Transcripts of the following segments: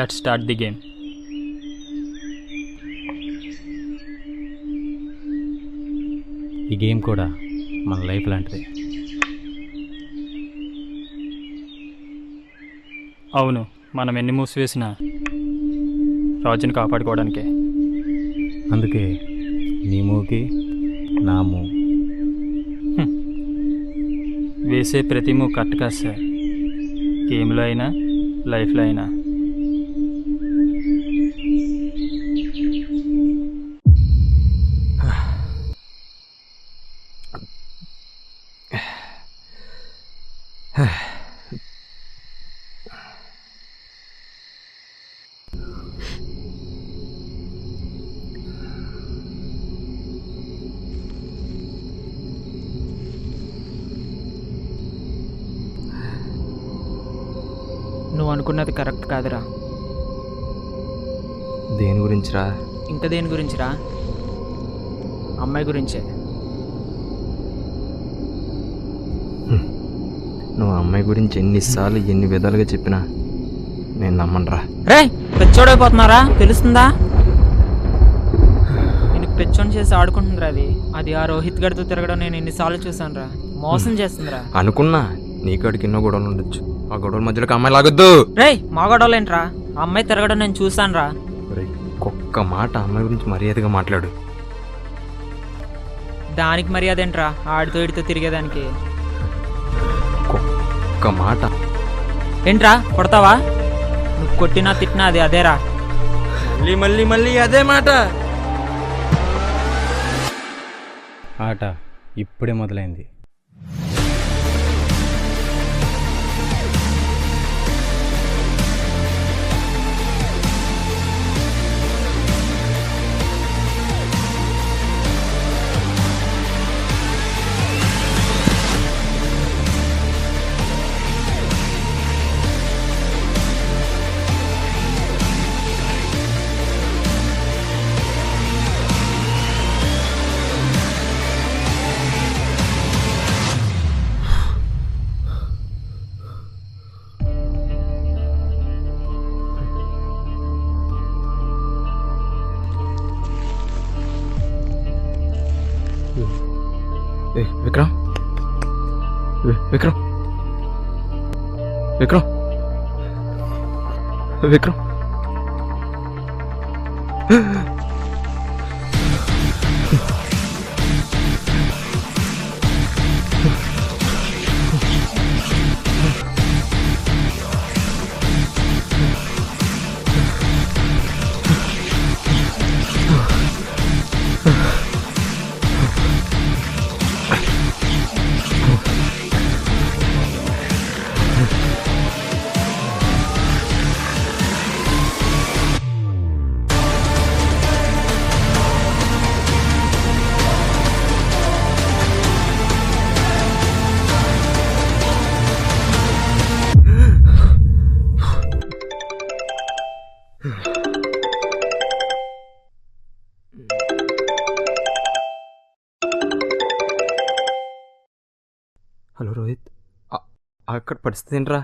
Let's start the game. ఈ game కూడా మన లైఫ్ లాంటిదే. అవును, మనం ఎన్ని మూవ్స్ వేసినా రాజుని కాపాడుకోవడానికే. అందుకే నీ మూకి నా మూవ్. వేసే ప్రతి మూవ్ కరెక్ట్ కాదు సార్. గేమ్లో అయినా లైఫ్లో అయినా. నువ్వు అనుకున్నది కరెక్ట్ కాదురా. దేని గురించిరా? ఇంకా దేని గురించిరా? అమ్మాయి గురించే. నువ్వు అమ్మాయి గురించి ఎన్నిసార్లు ఎన్ని విధాలుగా చెప్పినా నేను నమ్మనురా. రే పెచ్చోడైపోతున్నారా, తెలుస్తుందా? నేను పెచ్చోని చేసి ఆడుకుంటుందిరా. అది ఆ రోహిత్ గడితో తిరగడం నేను ఎన్నిసార్లు చూసాను రా. మోసం చేస్తుందిరా. అనుకున్నా నీకాడికి ఎన్నో గొడవలు ఉండొచ్చు. ఆ గొడవల మధ్యలోకి అమ్మాయి లాగొద్దు. రే మా గొడవలేంట్రా, ఆ అమ్మాయి తిరగడం నేను చూసాను రా. ఒక్క మాట అమ్మాయి గురించి మర్యాదగా మాట్లాడు. దానికి మర్యాద ఏంట్రా, ఆడితో ఇడితో తిరిగేదానికి. ఒక్క మాట ఏంట్రా కొడతావా? నువ్వు కొట్టినా తిట్టినా అది అదేరా. మళ్ళీ మళ్ళీ మళ్ళీ అదే మాట. ఆట ఇప్పుడే మొదలైంది. విక్రమ్ విక్రమ్ విక్రమ్ విక్రమ్ హలో రోహిత్, అక్కడ పరిస్థితి ఏంట్రా?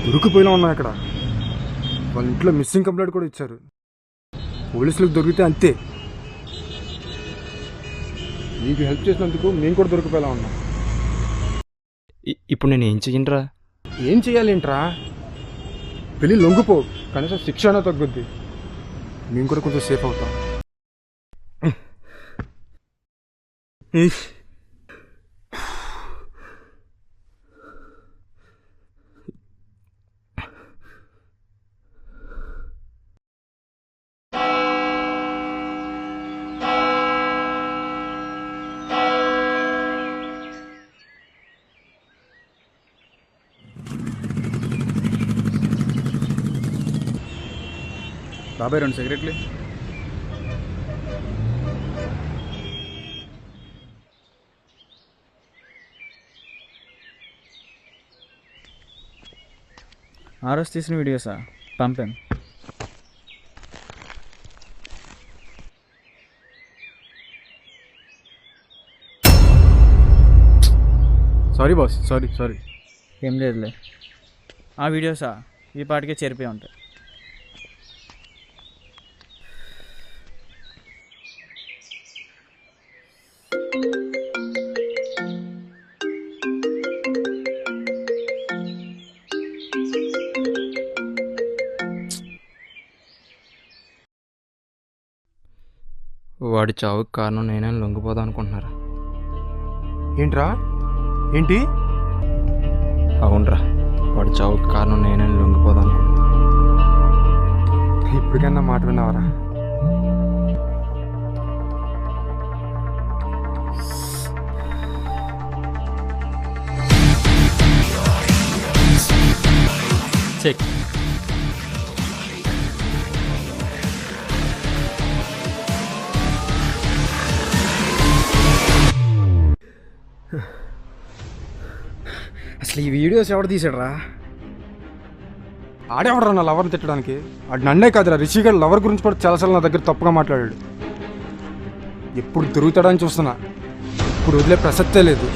దొరికిపోయినా ఉన్నా అక్కడ. వాళ్ళ ఇంట్లో మిస్సింగ్ కంప్లైంట్ కూడా ఇచ్చారు. పోలీసులకు దొరికితే అంతే. నీకు హెల్ప్ చేసినందుకు మేము కూడా దొరికిపోయేలా ఉన్నాం. ఇప్పుడు నేను ఏం చెయ్యనురా? ఏం చెయ్యాలేంట్రా? పెళ్ళి లొంగిపో, కనీసం శిక్ష అయినా తగ్గుద్ది. మేము కూడా కొంచెం సేఫ్ అవుతాం. బాబాయ్ 2 సిగరెట్లు. ఆ రోజు తీసిన వీడియోసా? పంపాను. Sorry boss, sorry sorry. ఏం లేదులే. ఆ వీడియోసా ఈ పాటికే చేరిపోయి ఉంటాయి. వాడి చావుకి కారణం నేనే లొంగిపోదాం అనుకుంటున్నారా? ఏంట్రా? ఏంటి? అవునరా, వాడి చావుకి కారణం నేనే లొంగిపోదాం అనుకుంటున్నా. ఇప్పటికన్నా మాట విన్నావరా? చెక్. అసలు ఈ వీడియోస్ ఎవడు తీసాడురా? ఆడేవడరా నా లవర్ని తిట్టడానికి? ఆడు నన్నే కాదురా, రిషి గారు లవర్ గురించి కూడా చాలాసార్లు నా దగ్గర తప్పుగా మాట్లాడాడు. ఎప్పుడు దొరుకుతాడని చూస్తున్నా, ఇప్పుడు వదిలే ప్రసక్తే లేదు.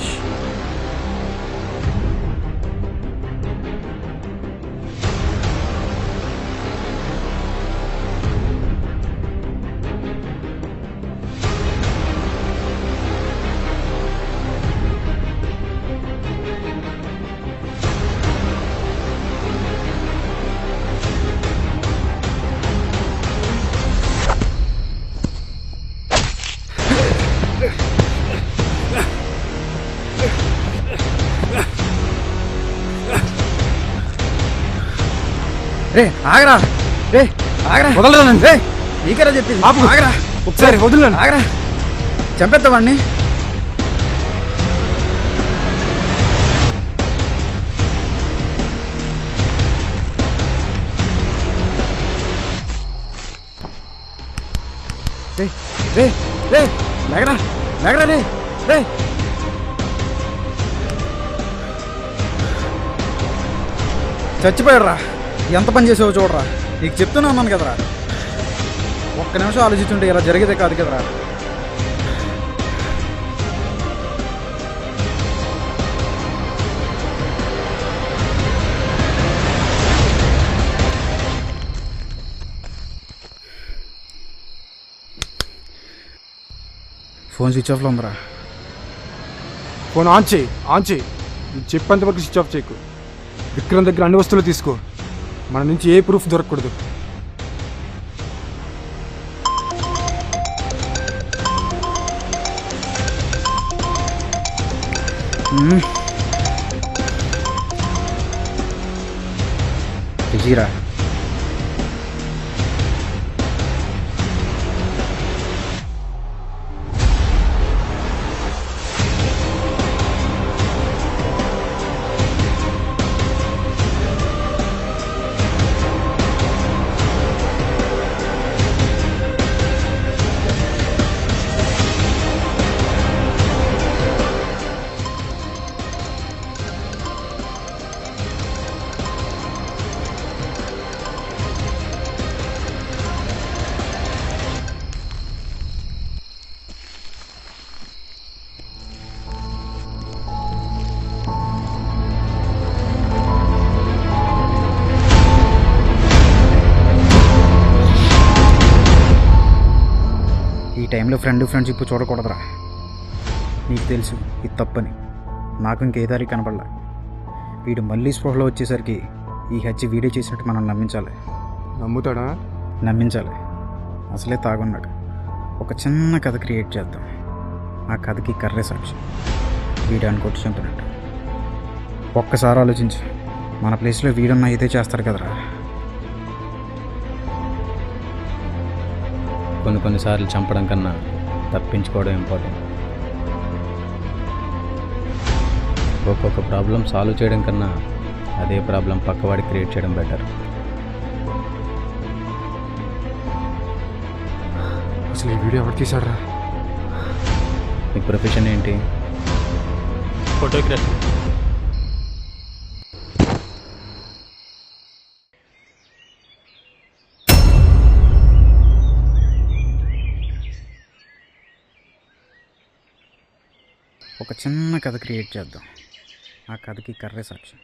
రే ఆగరా, రే ఆగరా, వదలరా నన్ను. రే నీకరా చెప్పింది. ఆపు. ఆగరా, ఒకసారి వదిలేను. ఆగరా, చంపేద్దావాడిని. రే రే రే లేగరా, లేగరా, రే రే. చచ్చిపోయాడురా. ఎంత పని చేసావో చూడరా. నీకు చెప్తూనే ఉన్నాను కదరా, ఒక్క నిమిషం ఆలోచిస్తుంటే ఇలా జరిగేదే కాదు కదరా. ఫోన్ స్విచ్ ఆఫ్లో ఉందిరా. ఫోన్ ఆన్ చేయి, ఆన్ చేయి. నువ్వు చెప్పేంత వరకు స్విచ్ ఆఫ్ చేయకు. విక్రమ్ దగ్గర అన్ని వస్తువులు తీసుకో. మన నుంచి ఏ ప్రూఫ్ దొరకకూడదు. విజీరా, ఈ టైంలో ఫ్రెండ్షిప్ చూడకూడదురా. నీకు తెలుసు ఇది తప్పని. నాకు ఇంకే దారి కనపడలే. వీడు మళ్ళీ స్పృహలో వచ్చేసరికి ఈ హత్య వీడియో చేసినట్టు మనం నమ్మించాలి. నమ్ముతాడా? నమ్మించాలి. అసలే తాగున్నాడు. ఒక చిన్న కథ క్రియేట్ చేద్దాం. ఆ కథకి కర్రే సాక్షి. వీడు అనుకోటి చంపినట్టు. ఒక్కసారి ఆలోచించు. మన ప్లేస్లో వీడన్నా ఇదే చేస్తాడు కదరా. కొన్నిసార్లు చంపడం కన్నా తప్పించుకోవడం ఇంపార్టెంట్. ఒక్కొక్క ప్రాబ్లం సాల్వ్ చేయడం కన్నా అదే ప్రాబ్లం పక్కవాడి క్రియేట్ చేయడం బెటర్. అసలు ఈ వీడియో ఎవరు తీశాడరా? మీ ప్రొఫెషన్ ఏంటి? ఫోటోగ్రఫీ. ఒక చిన్న కథ క్రియేట్ చేద్దాం. ఆ కథకి కర్రే సాక్షి.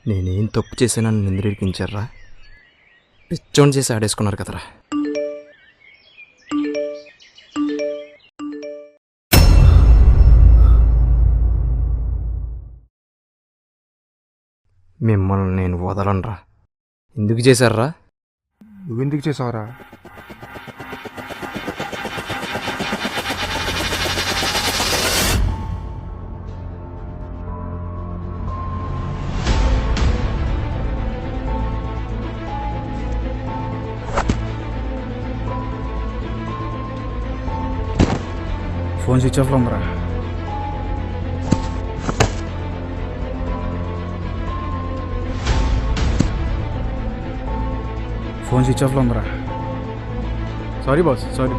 నేనేం తప్పు చేశానని నన్ను నిందిరికించారా? పిచ్చోని చేసి ఆడేసుకున్నారు కదరా. మిమ్మల్ని నేను వదలనురా. ఎందుకు చేశారా? నువ్వెందుకు చేసావురా? ఫోన్ స్విచ్ ఆఫ్లో ఉందిరా. ఫోన్ స్విచ్ ఆఫ్లో ఉందిరా. Sorry boss, sorry.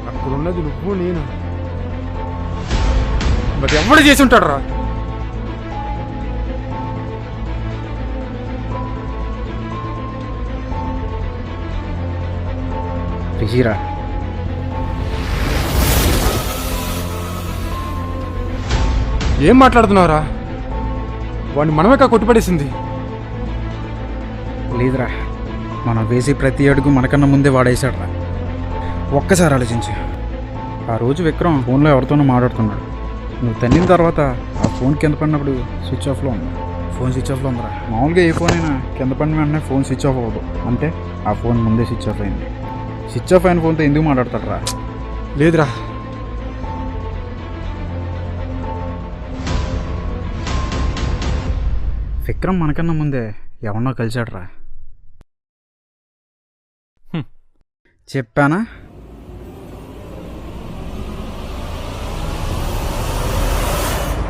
అక్కడున్నది నువ్వు నేను, మరి ఎవడు చేసి ఉంటాడు రా? రిషిరా. ఏం మాట్లాడుతున్నావురా? వాడిని మనమేకా కొట్టుపడేసింది. లేదురా, మనం వేసి ప్రతి అడుగు మనకన్నా ముందే వాడేశాడు రా. ఒక్కసారి ఆలోచించు. ఆ రోజు విక్రమ్ ఫోన్లో ఎవరితోనో మాట్లాడుతున్నాడు. నువ్వు తన్నిన తర్వాత ఆ ఫోన్ కింద పడినప్పుడు స్విచ్ ఆఫ్లో ఉంది. ఫోన్ స్విచ్ ఆఫ్లో ఉందిరా. మామూలుగా ఏ ఫోన్ అయినా కింద పడిన వెంటనే ఫోన్ స్విచ్ ఆఫ్ అవ్వదు. అంటే ఆ ఫోన్ ముందే స్విచ్ ఆఫ్ అయింది. స్విచ్ ఆఫ్ అయిన ఫోన్తో ఎందుకు మాట్లాడతాడు రా? లేదురా, విక్రమ్ మనకన్నా ముందే ఎవరినో కలిశాడు రా. చెప్పానా?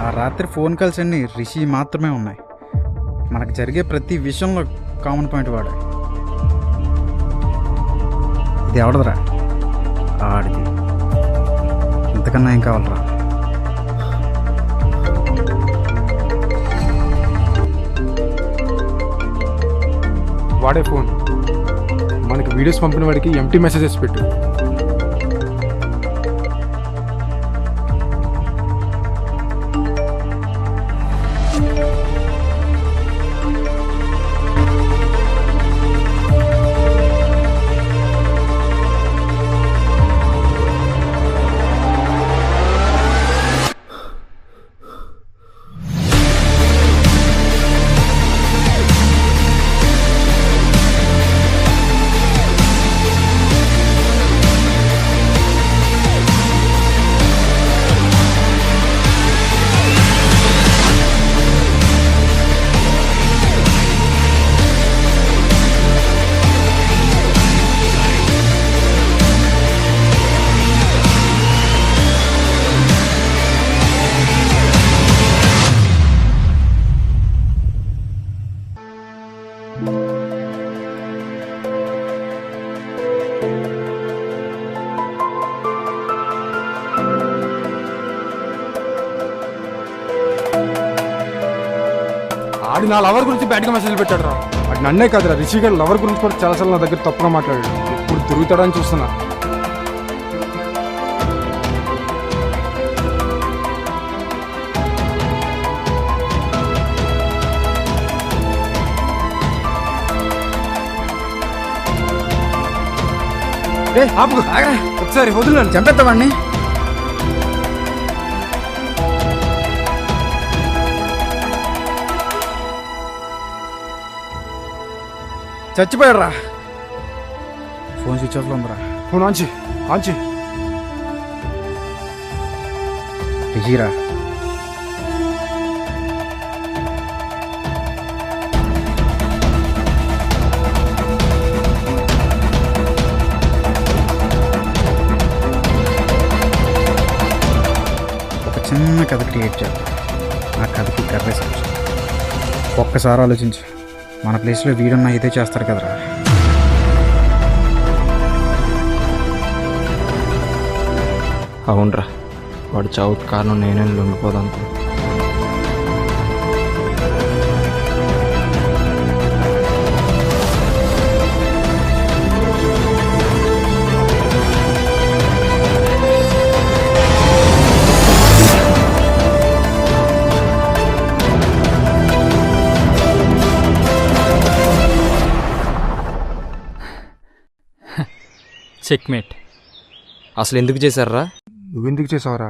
ఆ రాత్రి ఫోన్ కాల్స్ అన్నీ రిషి మాత్రమే ఉన్నాయి. మనకు జరిగే ప్రతి విషయంలో కామన్ పాయింట్ వాడే. ఇది ఎవడదురా? ఆడిది. ఇంతకన్నా ఏం కావాలరా? వాడే ఫోన్. మనకి వీడియోస్ పంపిన వాడికి ఎంటీ మెసేజెస్ పెట్టు. ఆడి నా లవర్ గురించి బ్యాడ్గా మెసేజ్ పెట్టాడు రా. వాడు నన్నే కాదురా, రిషి గారు లవర్ గురించి కూడా చాలాసార్లు నా దగ్గర తప్పుగా మాట్లాడాడు. ఎప్పుడు తిరుగుతాడని చూస్తున్నా. ఆపుకో, ఒకసారి వదిలేను. చంపేస్తావాడిని. చచ్చిపోయాడు రా. ఫోన్ స్విచ్ ఆఫ్లో ఉందిరా. ఫోన్ ఆంచి ఆంచి. రిషిరా. ఒక చిన్న కథ క్రియేట్ చేద్దాం. ఆ కథకి కర్రే సాక్షి. ఒక్కసారి ఆలోచించు. మన ప్లేస్లో వీడున్నా ఇదే చేస్తారు కదరా. అవునరా, వాడు చావుకు కారణం నేనే లొంగిపోదానుకో. చెక్మేట్. అసలు ఎందుకు చేశారా? నువ్వెందుకు చేసావురా?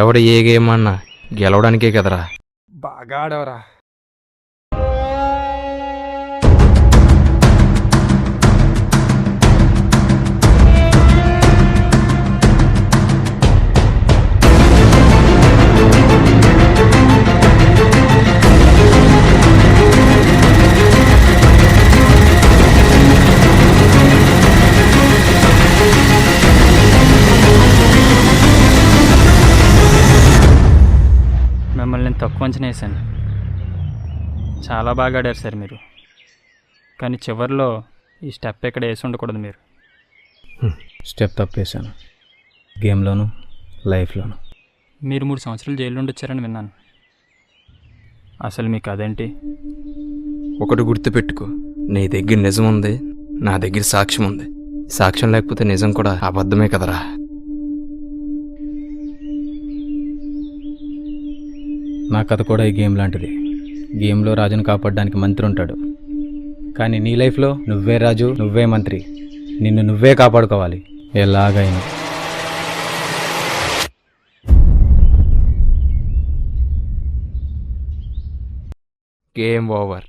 ఎవడు ఏ గేమ్ అన్నా గెలవడానికే కదరా. బాగా ఆడవరా. మిమ్మల్ని నేను తక్కువ అంచనా వేసాను. చాలా బాగా ఆడారు సార్ మీరు. కానీ చివరిలో ఈ స్టెప్ ఇక్కడ వేసి ఉండకూడదు మీరు. స్టెప్ తప్పేశాను, గేమ్లోను లైఫ్లోను. మీరు 3 సంవత్సరాలు జైలు నుండి వచ్చారని విన్నాను. అసలు మీకు అదేంటి? ఒకటి గుర్తుపెట్టుకో, నీ దగ్గర నిజం ఉంది, నా దగ్గర సాక్ష్యం ఉంది. సాక్ష్యం లేకపోతే నిజం కూడా అబద్ధమే కదరా. నా కథ కూడా ఈ గేమ్ లాంటిది. గేమ్లో రాజును కాపాడడానికి మంత్రి ఉంటాడు, కానీ నీ లైఫ్లో నువ్వే రాజు, నువ్వే మంత్రి. నిన్ను నువ్వే కాపాడుకోవాలి ఎలాగైనా. Game over.